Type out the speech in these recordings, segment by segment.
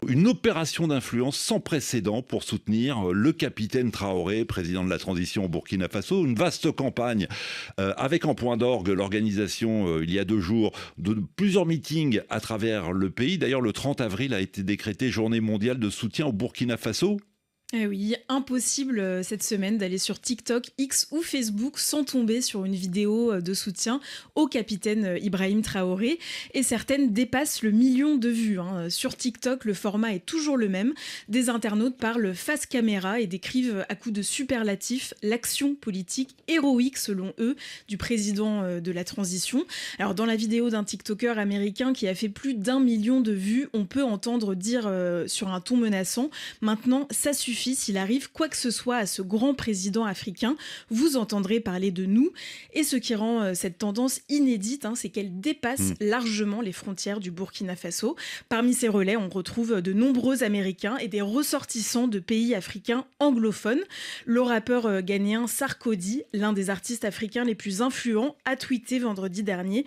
Une opération d'influence sans précédent pour soutenir le capitaine Traoré, président de la transition au Burkina Faso. Une vaste campagne avec en point d'orgue l'organisation il y a 2 jours de plusieurs meetings à travers le pays. D'ailleurs, le 30 avril a été décrété journée mondiale de soutien au Burkina Faso. Eh oui, impossible cette semaine d'aller sur TikTok, X ou Facebook sans tomber sur une vidéo de soutien au capitaine Ibrahim Traoré. Et certaines dépassent le million de vues, hein. Sur TikTok, le format est toujours le même. Des internautes parlent face caméra et décrivent à coups de superlatifs l'action politique héroïque, selon eux, du président de la transition. Alors, dans la vidéo d'un TikToker américain qui a fait plus d'1 million de vues, on peut entendre dire sur un ton menaçant « Maintenant, ça suffit. S'il arrive quoi que ce soit à ce grand président africain, vous entendrez parler de nous ». Et ce qui rend cette tendance inédite, hein, c'est qu'elle dépasse largement les frontières du Burkina Faso. Parmi ces relais, on retrouve de nombreux Américains et des ressortissants de pays africains anglophones. Le rappeur ghanéen Sarkodie, l'un des artistes africains les plus influents, a tweeté vendredi dernier: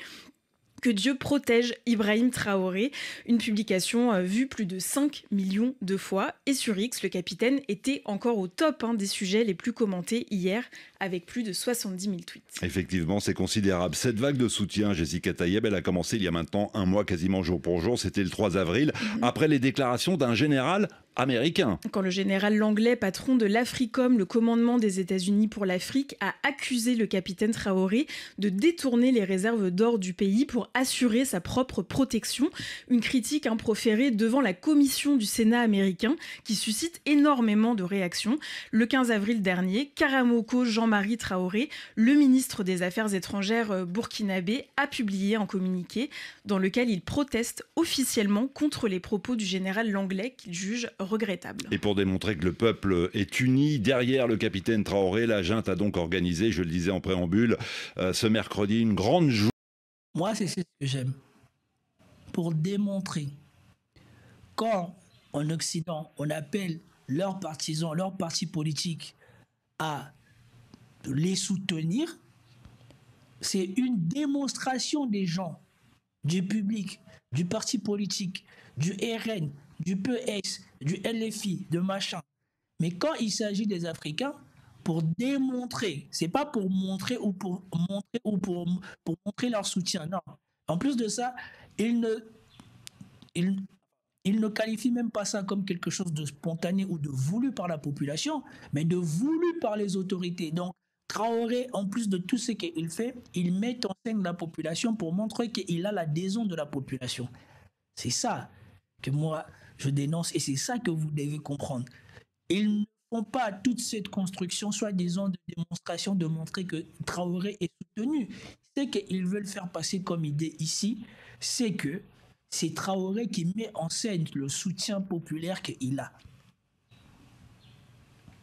que Dieu protège Ibrahim Traoré. Une publication vue plus de 5 millions de fois. Et sur X, le capitaine était encore au top des sujets les plus commentés hier, avec plus de 70 000 tweets. Effectivement, c'est considérable. Cette vague de soutien, Jessica Tayeb, elle a commencé il y a maintenant un mois, quasiment jour pour jour. C'était le 3 avril, après les déclarations d'un général américain. Quand le général Langlais, patron de l'Africom, le commandement des États-Unis pour l'Afrique, a accusé le capitaine Traoré de détourner les réserves d'or du pays pour assurer sa propre protection. Une critique proférée devant la commission du Sénat américain qui suscite énormément de réactions. Le 15 avril dernier, Karamoko Jean-Marie Traoré, le ministre des Affaires étrangères burkinabé, a publié un communiqué dans lequel il proteste officiellement contre les propos du général Langlais qu'il juge regrettable. Et pour démontrer que le peuple est uni derrière le capitaine Traoré, la junte a donc organisé, je le disais en préambule, ce mercredi, une grande journée. Moi, c'est ce que j'aime. Pour démontrer, quand en Occident, on appelle leurs partisans, leurs partis politiques à les soutenir, c'est une démonstration des gens, du public, du parti politique, du RN, du PS, du LFI, de machin. Mais quand il s'agit des Africains, pour démontrer, c'est pas pour montrer ou pour montrer leur soutien, non. En plus de ça, ils ne qualifient même pas ça comme quelque chose de spontané ou de voulu par la population, mais de voulu par les autorités. Donc, Traoré, en plus de tout ce qu'il fait, il met en scène la population pour montrer qu'il a l'adhésion de la population. C'est ça que moi, je dénonce et c'est ça que vous devez comprendre. Ils ne font pas toute cette construction, soi-disant de démonstration, de montrer que Traoré est soutenu. Ce qu'ils veulent faire passer comme idée ici, c'est que c'est Traoré qui met en scène le soutien populaire qu'il a.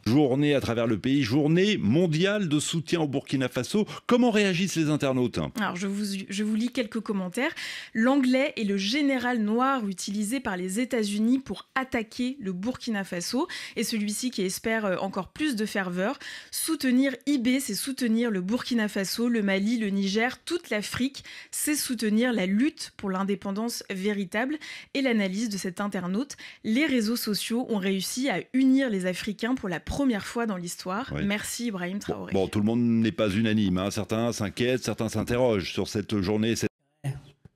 Journée à travers le pays, journée mondiale de soutien au Burkina Faso. Comment réagissent les internautes? Alors, je vous lis quelques commentaires. L'anglais est le général noir utilisé par les États-Unis pour attaquer le Burkina Faso. Et celui-ci qui espère encore plus de ferveur. Soutenir IB, c'est soutenir le Burkina Faso, le Mali, le Niger, toute l'Afrique. C'est soutenir la lutte pour l'indépendance véritable. Et l'analyse de cet internaute: les réseaux sociaux ont réussi à unir les Africains pour la première fois dans l'histoire. Oui. Merci Ibrahim Traoré. Bon, tout le monde n'est pas unanime. Certains s'inquiètent, certains s'interrogent sur cette journée.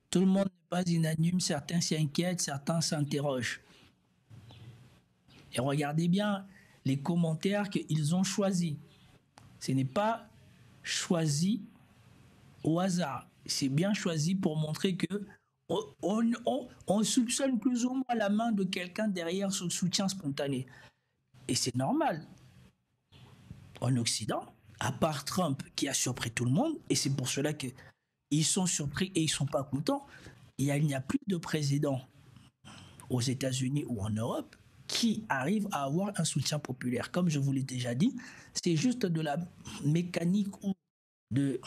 Tout le monde n'est pas unanime. Certains s'inquiètent, certains s'interrogent. Et regardez bien les commentaires qu'ils ont choisis. Ce n'est pas choisi au hasard. C'est bien choisi pour montrer que on soupçonne plus ou moins la main de quelqu'un derrière ce soutien spontané. Et c'est normal. En Occident, à part Trump qui a surpris tout le monde, et c'est pour cela qu'ils sont surpris et ils ne sont pas contents, il n'y a plus de président aux États-Unis ou en Europe qui arrive à avoir un soutien populaire. Comme je vous l'ai déjà dit, c'est juste de la mécanique ou de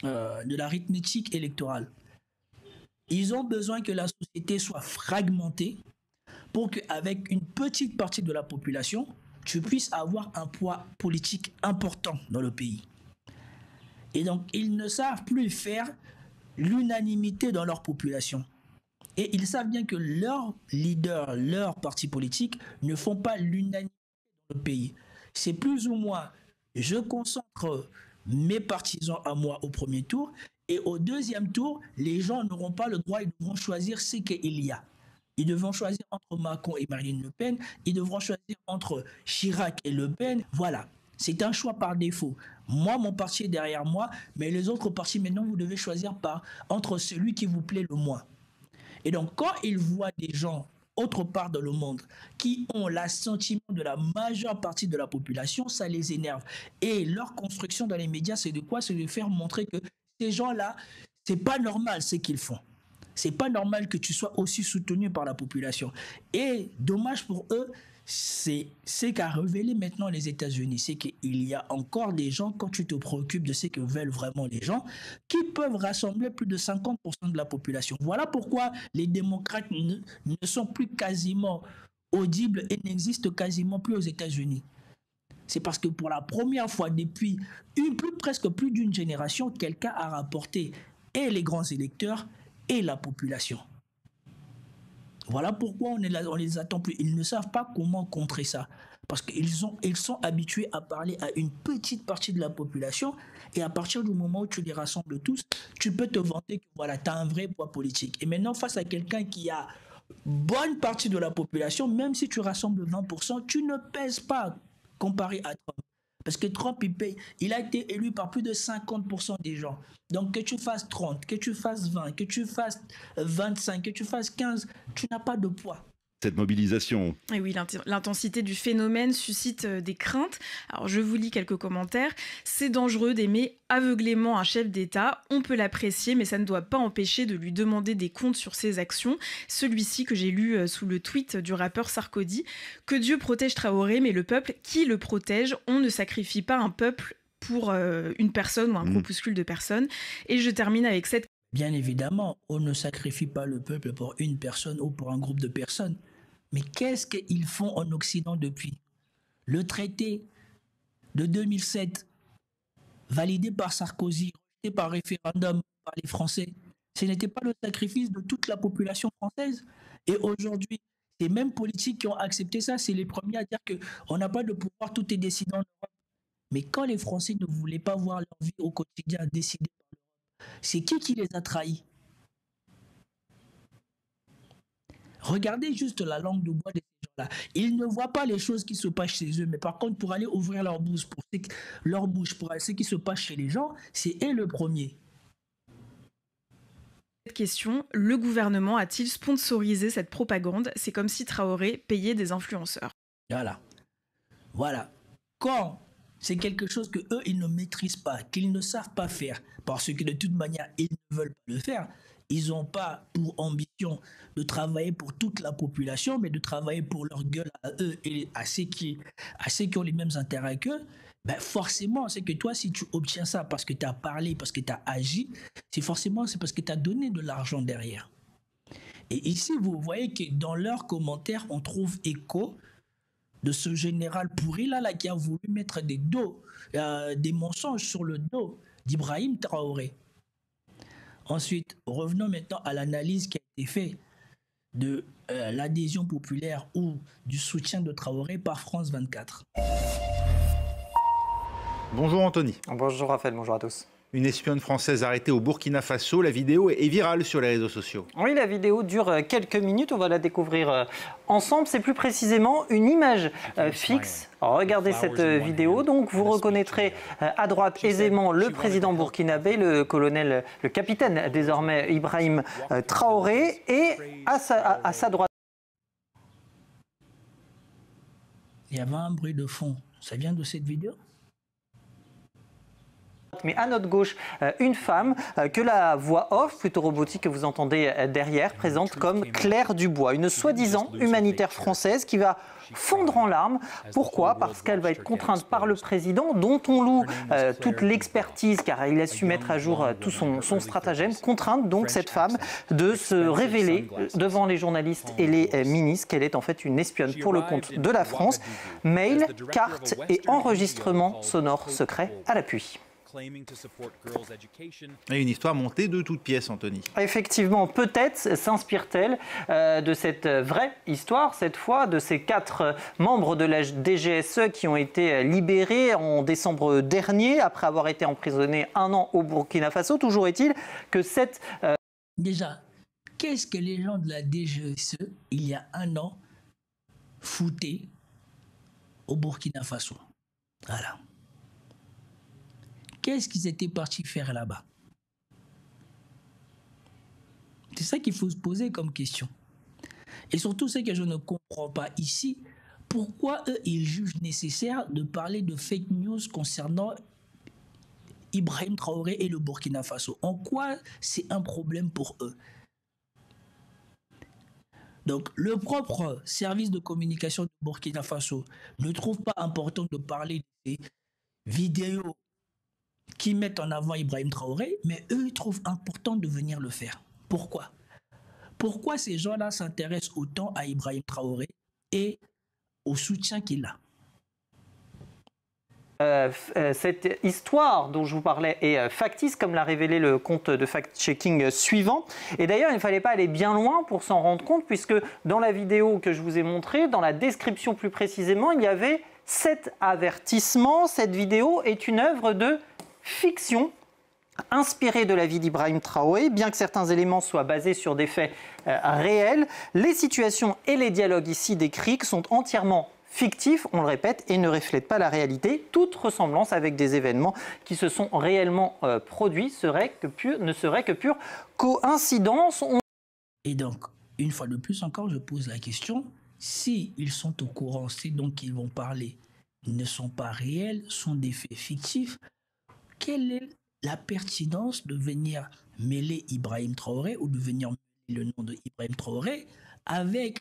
l'arithmétique électorale. Ils ont besoin que la société soit fragmentée pour qu'avec une petite partie de la population, tu puisses avoir un poids politique important dans le pays. Et donc, ils ne savent plus faire l'unanimité dans leur population. Et ils savent bien que leurs leaders, leurs partis politiques ne font pas l'unanimité dans le pays. C'est plus ou moins, je concentre mes partisans à moi au premier tour, et au deuxième tour, les gens n'auront pas le droit, ils devront choisir ce qu'il y a. Ils devront choisir entre Macron et Marine Le Pen, ils devront choisir entre Chirac et Le Pen. Voilà, c'est un choix par défaut. Moi, mon parti est derrière moi, mais les autres partis, maintenant, vous devez choisir entre celui qui vous plaît le moins. Et donc, quand ils voient des gens autre part dans le monde qui ont l'assentiment de la majeure partie de la population, ça les énerve. Et leur construction dans les médias, c'est de quoi? C'est de faire montrer que ces gens-là, c'est pas normal ce qu'ils font. C'est pas normal que tu sois aussi soutenu par la population. Et dommage pour eux, c'est ce qu'a révélé maintenant les États-Unis. C'est qu'il y a encore des gens, quand tu te préoccupes de ce que veulent vraiment les gens, qui peuvent rassembler plus de 50% de la population. Voilà pourquoi les démocrates ne sont plus quasiment audibles et n'existent quasiment plus aux États-Unis. C'est parce que pour la première fois depuis presque plus d'une génération, quelqu'un a rapporté et les grands électeurs et la population. Voilà pourquoi on les attend plus. Ils ne savent pas comment contrer ça. Parce qu'ils sont habitués à parler à une petite partie de la population, et à partir du moment où tu les rassembles tous, tu peux te vanter que voilà, tu as un vrai poids politique. Et maintenant, face à quelqu'un qui a bonne partie de la population, même si tu rassembles 20%, tu ne pèses pas comparé à Trump. Parce que Trump, il a été élu par plus de 50% des gens. Donc que tu fasses 30, que tu fasses 20, que tu fasses 25, que tu fasses 15, tu n'as pas de poids. Cette mobilisation. Et oui, l'intensité du phénomène suscite des craintes. Alors, je vous lis quelques commentaires. C'est dangereux d'aimer aveuglément un chef d'État. On peut l'apprécier, mais ça ne doit pas empêcher de lui demander des comptes sur ses actions. Celui-ci que j'ai lu sous le tweet du rappeur Sarkozy. Que Dieu protège Traoré, mais le peuple, qui le protège? On ne sacrifie pas un peuple pour une personne ou un groupuscule de personnes. Et je termine avec cette... Bien évidemment, on ne sacrifie pas le peuple pour une personne ou pour un groupe de personnes. Mais qu'est-ce qu'ils font en Occident depuis? Le traité de 2007, validé par Sarkozy, rejeté par référendum par les Français, ce n'était pas le sacrifice de toute la population française. Et aujourd'hui, ces mêmes politiques qui ont accepté ça, c'est les premiers à dire qu'on n'a pas de pouvoir, tout est décidé en Europe. Mais quand les Français ne voulaient pas voir leur vie au quotidien décidée par l'Europe, c'est qui les a trahis? Regardez juste la langue de bois de ces gens-là. Ils ne voient pas les choses qui se passent chez eux, mais par contre, pour aller ouvrir leur bouche pour ce qui se passe chez les gens, c'est eux le premier. Cette question, le gouvernement a-t-il sponsorisé cette propagande? C'est comme si Traoré payait des influenceurs. Voilà. Quand c'est quelque chose que eux ils ne maîtrisent pas, qu'ils ne savent pas faire, parce que de toute manière, ils ne veulent pas le faire. Ils n'ont pas pour ambition de travailler pour toute la population, mais de travailler pour leur gueule à eux et à ceux qui ont les mêmes intérêts qu'eux. Ben forcément, c'est que toi, si tu obtiens ça parce que tu as parlé, parce que tu as agi, c'est parce que tu as donné de l'argent derrière. Et ici, vous voyez que dans leurs commentaires, on trouve écho de ce général pourri là qui a voulu mettre des mensonges sur le dos d'Ibrahim Traoré. Ensuite, revenons maintenant à l'analyse qui a été faite de l'adhésion populaire ou du soutien de Traoré par France 24. Bonjour Anthony. Bonjour Raphaël, bonjour à tous. Une espionne française arrêtée au Burkina Faso. La vidéo est virale sur les réseaux sociaux. Oui, la vidéo dure quelques minutes. On va la découvrir ensemble. C'est plus précisément une image fixe. Regardez cette vidéo. Donc, vous reconnaîtrez à droite aisément le président burkinabé, le capitaine désormais Ibrahim Traoré. Et à sa droite. Il y avait un bruit de fond. Ça vient de cette vidéo ? Mais à notre gauche, une femme que la voix off, plutôt robotique que vous entendez derrière, présente comme Claire Dubois, une soi-disant humanitaire française qui va fondre en larmes. Pourquoi? Parce qu'elle va être contrainte par le président, dont on loue toute l'expertise, car il a su mettre à jour tout son stratagème. Contrainte donc cette femme de se révéler devant les journalistes et les ministres qu'elle est en fait une espionne pour le compte de la France. Mail, cartes et enregistrements sonores secrets à l'appui. Et une histoire montée de toutes pièces, Anthony. Effectivement, peut-être s'inspire-t-elle de cette vraie histoire, cette fois, de ces 4 membres de la DGSE qui ont été libérés en décembre dernier, après avoir été emprisonnés 1 an au Burkina Faso. Toujours est-il que cette... Déjà, qu'est-ce que les gens de la DGSE, il y a 1 an, foutaient au Burkina Faso? Voilà. Qu'est-ce qu'ils étaient partis faire là-bas? C'est ça qu'il faut se poser comme question. Et surtout, ce que je ne comprends pas ici, pourquoi eux, ils jugent nécessaire de parler de fake news concernant Ibrahim Traoré et le Burkina Faso? En quoi c'est un problème pour eux? Donc, le propre service de communication du Burkina Faso ne trouve pas important de parler des vidéos qui mettent en avant Ibrahim Traoré, mais eux, ils trouvent important de venir le faire. Pourquoi? Pourquoi ces gens-là s'intéressent autant à Ibrahim Traoré et au soutien qu'il a? Cette histoire dont je vous parlais est factice, comme l'a révélé le compte de fact-checking suivant. Et d'ailleurs, il ne fallait pas aller bien loin pour s'en rendre compte, puisque dans la vidéo que je vous ai montrée, dans la description plus précisément, il y avait 7 avertissements. Cette vidéo est une œuvre de fiction inspirée de la vie d'Ibrahim Traoré. Bien que certains éléments soient basés sur des faits réels, les situations et les dialogues ici décrits sont entièrement fictifs, on le répète, et ne reflètent pas la réalité. Toute ressemblance avec des événements qui se sont réellement produits ne serait que pure coïncidence. Et donc, une fois de plus encore, je pose la question, si ils sont au courant, si donc ils vont parler, ne sont pas réels, sont des faits fictifs, quelle est la pertinence de venir mêler Ibrahim Traoré ou de venir mêler le nom de Ibrahim Traoré avec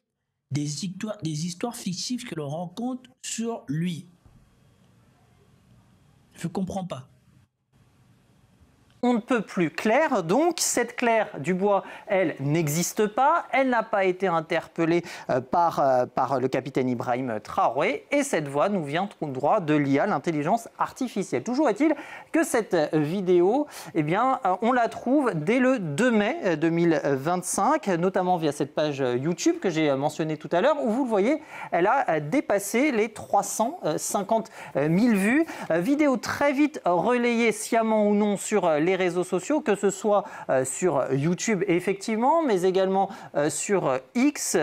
des histoires fictives que l'on rencontre sur lui? Je ne comprends pas. On ne peut plus clair, donc cette Claire Dubois, elle n'existe pas, elle n'a pas été interpellée par le capitaine Ibrahim Traoré, et cette voix nous vient tout droit de l'IA, l'intelligence artificielle. Toujours est-il que cette vidéo, eh bien, on la trouve dès le 2 mai 2025, notamment via cette page YouTube que j'ai mentionnée tout à l'heure, où vous le voyez, elle a dépassé les 350 000 vues. Vidéo très vite relayée sciemment ou non sur les réseaux sociaux, que ce soit sur YouTube effectivement, mais également sur X,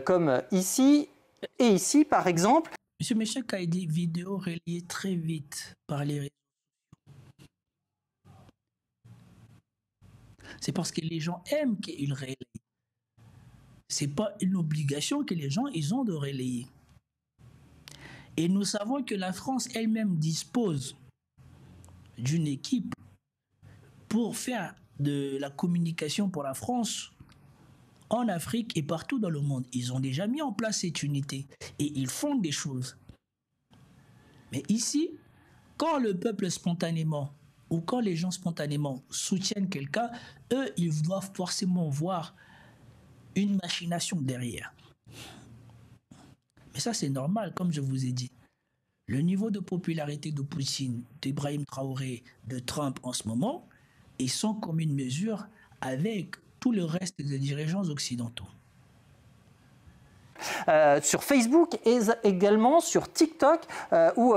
comme ici et ici par exemple. Monsieur Méchek a dit vidéo relayée très vite par les réseaux sociaux. C'est parce que les gens aiment qu'ils relayent. C'est pas une obligation que les gens ils ont de relayer. Et nous savons que la France elle-même dispose d'une équipe pour faire de la communication pour la France en Afrique et partout dans le monde. Ils ont déjà mis en place cette unité et ils font des choses. Mais ici, quand le peuple spontanément ou quand les gens spontanément soutiennent quelqu'un, eux, ils doivent forcément voir une machination derrière. Mais ça, c'est normal, comme je vous ai dit. Le niveau de popularité de Poutine, d'Ibrahim Traoré, de Trump en ce moment est sans commune mesure avec tout le reste des dirigeants occidentaux. Sur Facebook et également sur TikTok, où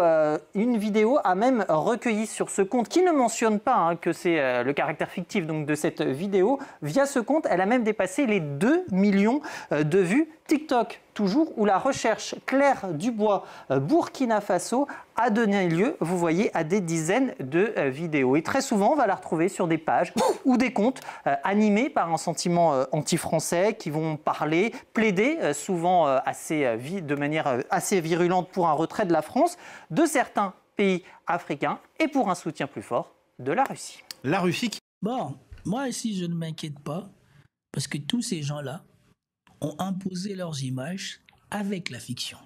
une vidéo a même recueilli sur ce compte, qui ne mentionne pas que c'est le caractère fictif donc, de cette vidéo. Via ce compte, elle a même dépassé les 2 millions de vues. TikTok, toujours, où la recherche Claire Dubois Burkina Faso a donné lieu, vous voyez, à des dizaines de vidéos. Et très souvent, on va la retrouver sur des pages ou des comptes animés par un sentiment anti-français qui vont parler, plaider, souvent de manière assez virulente pour un retrait de la France, de certains pays africains et pour un soutien plus fort de la Russie. La Russie qui... Bon, moi ici, je ne m'inquiète pas parce que tous ces gens-là ont imposé leurs images avec la fiction.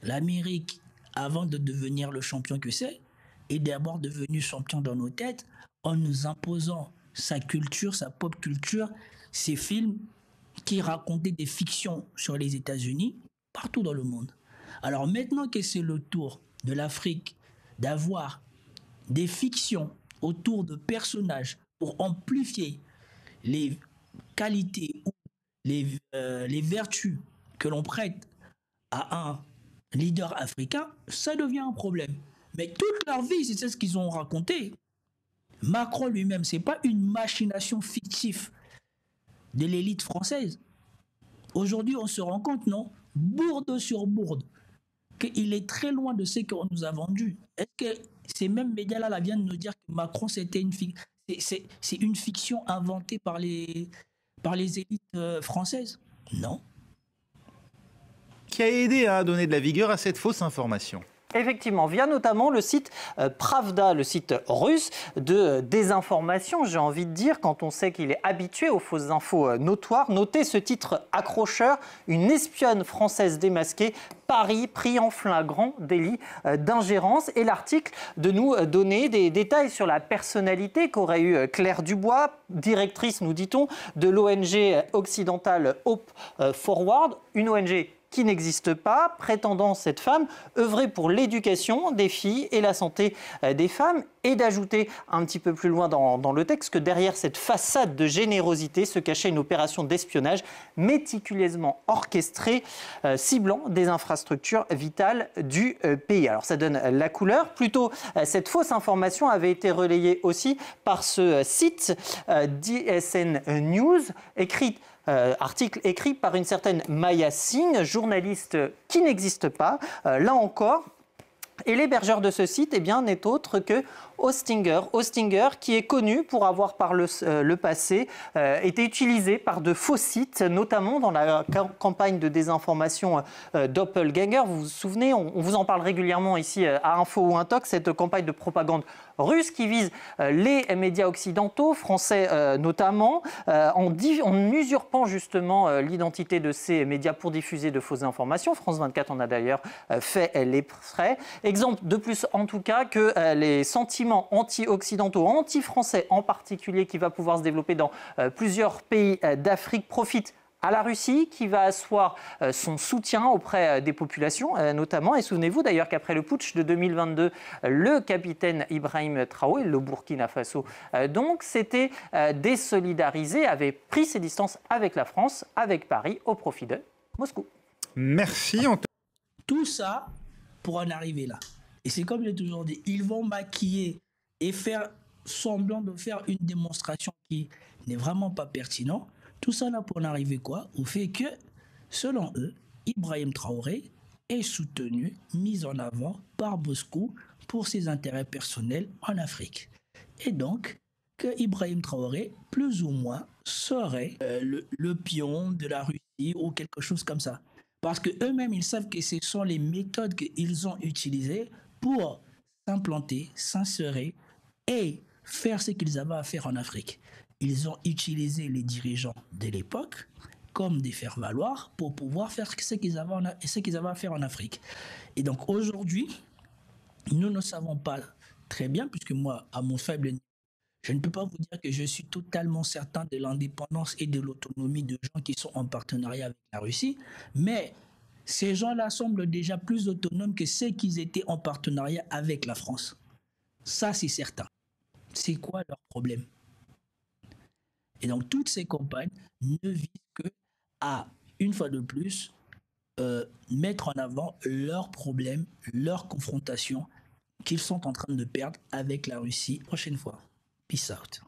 L'Amérique, avant de devenir le champion que c'est, est d'abord devenu champion dans nos têtes en nous imposant sa culture, sa pop culture, ses films qui racontaient des fictions sur les États-Unis, partout dans le monde. Alors maintenant que c'est le tour de l'Afrique d'avoir des fictions autour de personnages pour amplifier les qualités ou les vertus que l'on prête à un leader africain, ça devient un problème. Mais toute leur vie, c'est ce qu'ils ont raconté. Macron lui-même, ce n'est pas une machination fictive de l'élite française. Aujourd'hui, on se rend compte, non, bourde sur bourde, qu'il est très loin de ce qu'on nous a vendu. Est-ce que ces mêmes médias-là viennent de nous dire que Macron, c'était c'est une fiction inventée par les élites françaises? Non. Qui a aidé à donner de la vigueur à cette fausse information? Effectivement, via notamment le site Pravda, le site russe de désinformation, j'ai envie de dire, quand on sait qu'il est habitué aux fausses infos notoires. Notez ce titre accrocheur: une espionne française démasquée, Paris pris en flagrant délit d'ingérence. Et l'article de nous donner des détails sur la personnalité qu'aurait eu Claire Dubois, directrice, nous dit-on, de l'ONG occidentale Hope Forward, une ONG qui n'existe pas, prétendant cette femme œuvrer pour l'éducation des filles et la santé des femmes, et d'ajouter un petit peu plus loin dans le texte que derrière cette façade de générosité se cachait une opération d'espionnage méticuleusement orchestrée, ciblant des infrastructures vitales du pays. Alors ça donne la couleur. Plutôt, cette fausse information avait été relayée aussi par ce site DSN News, article écrit par une certaine Maya Singh, journaliste qui n'existe pas, là encore. Et l'hébergeur de ce site, eh bien, n'est autre que Hostinger. Hostinger, qui est connu pour avoir par le passé été utilisé par de faux sites, notamment dans la campagne de désinformation Doppelganger. Vous vous souvenez, on vous en parle régulièrement ici à Info ou Intox, cette campagne de propagande russe qui vise les médias occidentaux, français notamment, en usurpant justement l'identité de ces médias pour diffuser de fausses informations. France 24 en a d'ailleurs fait les frais. Exemple de plus, en tout cas, que les sentiments anti-occidentaux, anti-français en particulier, qui va pouvoir se développer dans plusieurs pays d'Afrique, profitent à la Russie, qui va asseoir son soutien auprès des populations notamment. Et souvenez-vous d'ailleurs qu'après le putsch de 2022, le capitaine Ibrahim Traoré, le Burkina Faso, donc s'était désolidarisé, avait pris ses distances avec la France, avec Paris, au profit de Moscou. Merci Antoine. Tout ça pour en arriver là. Et c'est comme j'ai toujours dit, ils vont maquiller et faire semblant de faire une démonstration qui n'est vraiment pas pertinente. Tout ça là pour en arriver quoi? Au fait que, selon eux, Ibrahim Traoré est soutenu, mis en avant par Moscou pour ses intérêts personnels en Afrique. Et donc, que Ibrahim Traoré, plus ou moins, serait le pion de la Russie ou quelque chose comme ça. Parce qu'eux-mêmes, ils savent que ce sont les méthodes qu'ils ont utilisées pour s'implanter, s'insérer et faire ce qu'ils avaient à faire en Afrique. Ils ont utilisé les dirigeants de l'époque comme des faire-valoir pour pouvoir faire ce qu'ils avaient à faire en Afrique. Et donc aujourd'hui, nous ne savons pas très bien, puisque moi, à mon faible niveau, je ne peux pas vous dire que je suis totalement certain de l'indépendance et de l'autonomie de gens qui sont en partenariat avec la Russie, mais ces gens-là semblent déjà plus autonomes que ceux qui étaient en partenariat avec la France. Ça, c'est certain. C'est quoi leur problème? Et donc, toutes ces campagnes ne visent que à, une fois de plus, mettre en avant leurs problèmes, leurs confrontations qu'ils sont en train de perdre avec la Russie prochaine fois. Peace out.